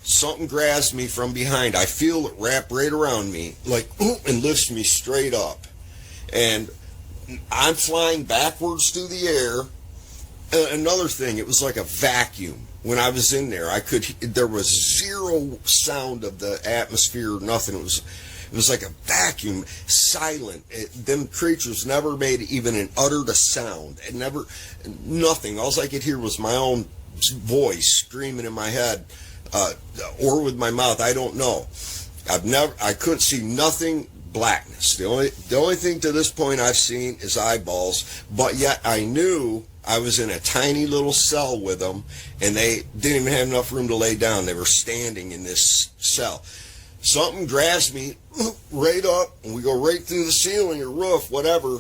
Something grabs me from behind. I feel it wrap right around me, like, and lifts me straight up. And I'm flying backwards through the air. Another thing, it was like a vacuum. When I was in there, there was zero sound of the atmosphere, nothing. It was like a vacuum, silent. Them creatures never made even uttered a sound. Nothing. All I could hear was my own voice screaming in my head, or with my mouth. I don't know. I couldn't see nothing. Blackness. The only thing to this point I've seen is eyeballs, but yet I knew I was in a tiny little cell with them, and they didn't even have enough room to lay down. They were standing in this cell. Something grabs me right up, and we go right through the ceiling or roof, whatever.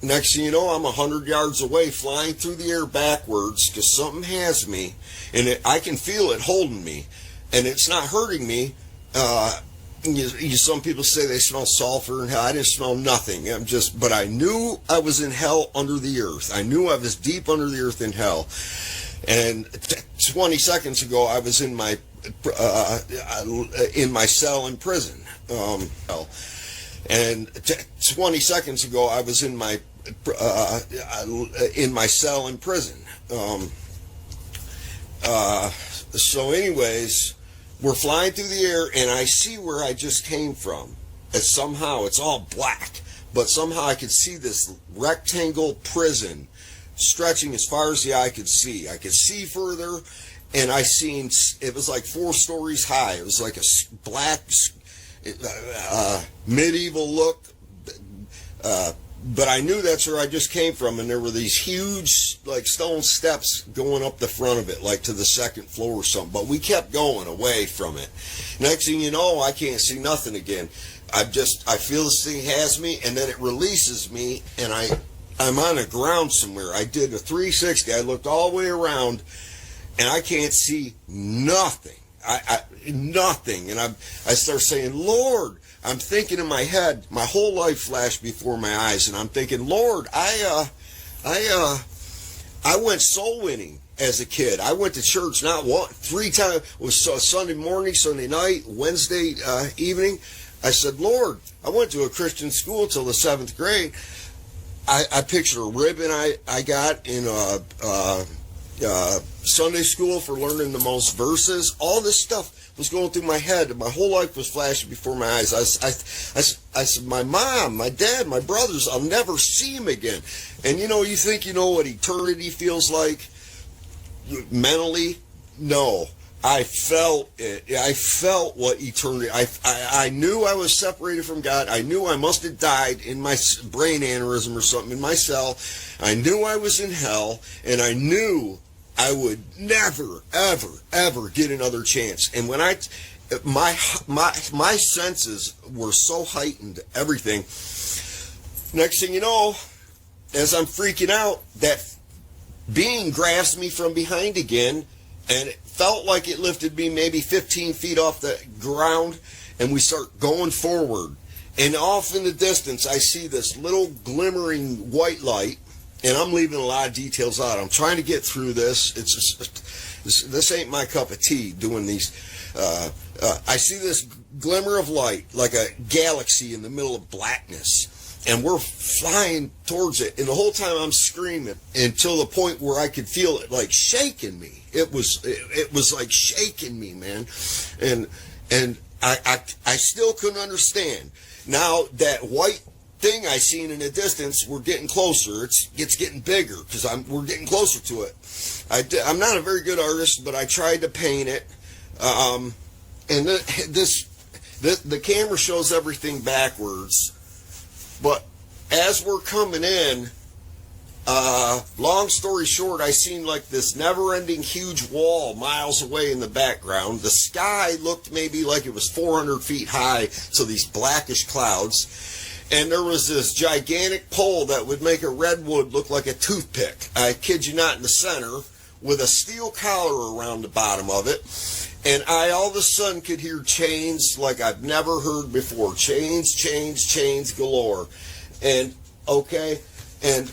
Next thing you know, I'm 100 yards away, flying through the air backwards, because something has me, and I can feel it holding me, and it's not hurting me. Some people say they smell sulfur in hell. I didn't smell nothing. But I knew I was in hell under the earth. I knew I was deep under the earth in hell. And 20 seconds ago, I was in my cell in prison. And 20 seconds ago, I was in my cell in prison. So, anyways. We're flying through the air, and I see where I just came from. And somehow it's all black, but somehow I could see this rectangle prison stretching as far as the eye could see. I could see further, and it was like 4 stories high. It was like a black, medieval look. But I knew that's where I just came from, and there were these huge, like, stone steps going up the front of it, like to the 2nd floor or something. But we kept going away from it. Next thing you know, I can't see nothing again. I feel this thing has me, and then it releases me, and I'm on the ground somewhere. I did a 360. I looked all the way around, and I can't see nothing. Nothing. And I start saying, Lord. I'm thinking in my head, my whole life flashed before my eyes, and I'm thinking, Lord, I went soul winning as a kid. I went to church not 3 times. It was Sunday morning, Sunday night, Wednesday evening. I said, Lord, I went to a Christian school until the 7th grade. I picture a ribbon I got in Sunday school for learning the most verses. All this stuff was going through my head. My whole life was flashing before my eyes. I said, my mom, my dad, my brothers, I'll never see them again. And you think you know what eternity feels like mentally? No. I felt it. I felt what eternity. I knew I was separated from God. I knew I must have died in my brain aneurysm or something in my cell. I knew I was in hell, and I knew I would never, ever, ever get another chance. And when my senses were so heightened, everything. Next thing you know, as I'm freaking out, that being grabs me from behind again, and it felt like it lifted me maybe 15 feet off the ground, and we start going forward. And off in the distance, I see this little glimmering white light. And I'm leaving a lot of details out. I'm trying to get through this. This ain't my cup of tea doing these. I see this glimmer of light, like a galaxy in the middle of blackness. And we're flying towards it. And the whole time I'm screaming until the point where I could feel it like shaking me. It was like shaking me, man. And I still couldn't understand. Now that white thing I seen in the distance, we're getting closer. It's getting bigger because we're getting closer to it. I'm not a very good artist, but I tried to paint it. And the camera shows everything backwards. But as we're coming in, long story short, I seen like this never-ending huge wall miles away in the background. The sky looked maybe like it was 400 feet high, so these blackish clouds. And there was this gigantic pole that would make a redwood look like a toothpick. I kid you not, in the center, with a steel collar around the bottom of it. And I all of a sudden could hear chains like I've never heard before. Chains, chains, chains galore. And, okay, and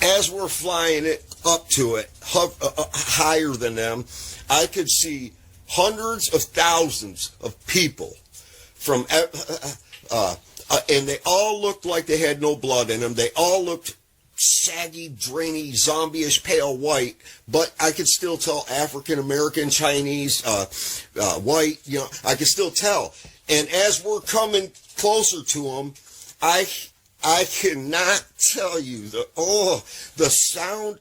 as we're flying it up to it, higher than them, I could see hundreds of thousands of people from, and they all looked like they had no blood in them. They all looked saggy, drainy, zombie-ish, pale white, but I could still tell African American, Chinese, white, you know, I could still tell. And as we're coming closer to them, I cannot tell you the sound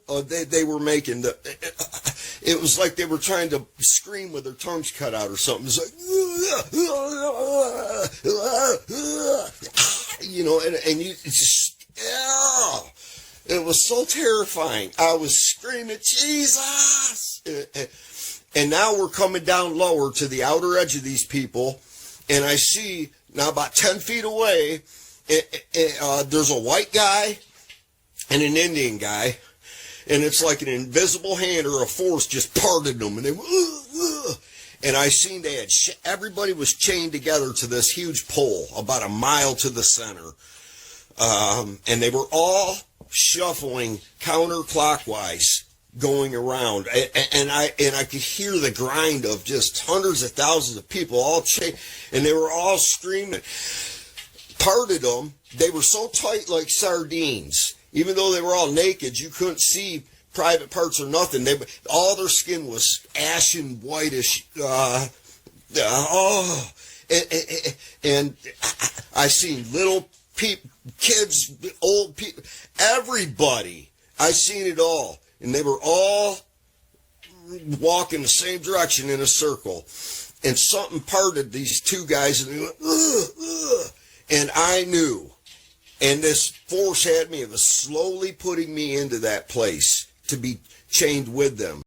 they were making. It was like they were trying to scream with their tongues cut out or something. It was like, you know, and you just, yeah. It was so terrifying. I was screaming, Jesus! And now we're coming down lower to the outer edge of these people, and I see, now about 10 feet away, there's a white guy and an Indian guy, and it's like an invisible hand or a force just parted them, and they were, and I seen they had, everybody was chained together to this huge pole about a mile to the center, and they were all shuffling counterclockwise going around, and I could hear the grind of just hundreds of thousands of people all chained, and they were all screaming. Part of them, they were so tight like sardines, even though they were all naked, you couldn't see private parts or nothing. All their skin was ashen whitish, and I seen little people, kids, old people, everybody. I seen it all, and they were all walking the same direction in a circle, and something parted these two guys, and they went, ugh, ugh. And I knew, and this force had me, it was slowly putting me into that place to be chained with them.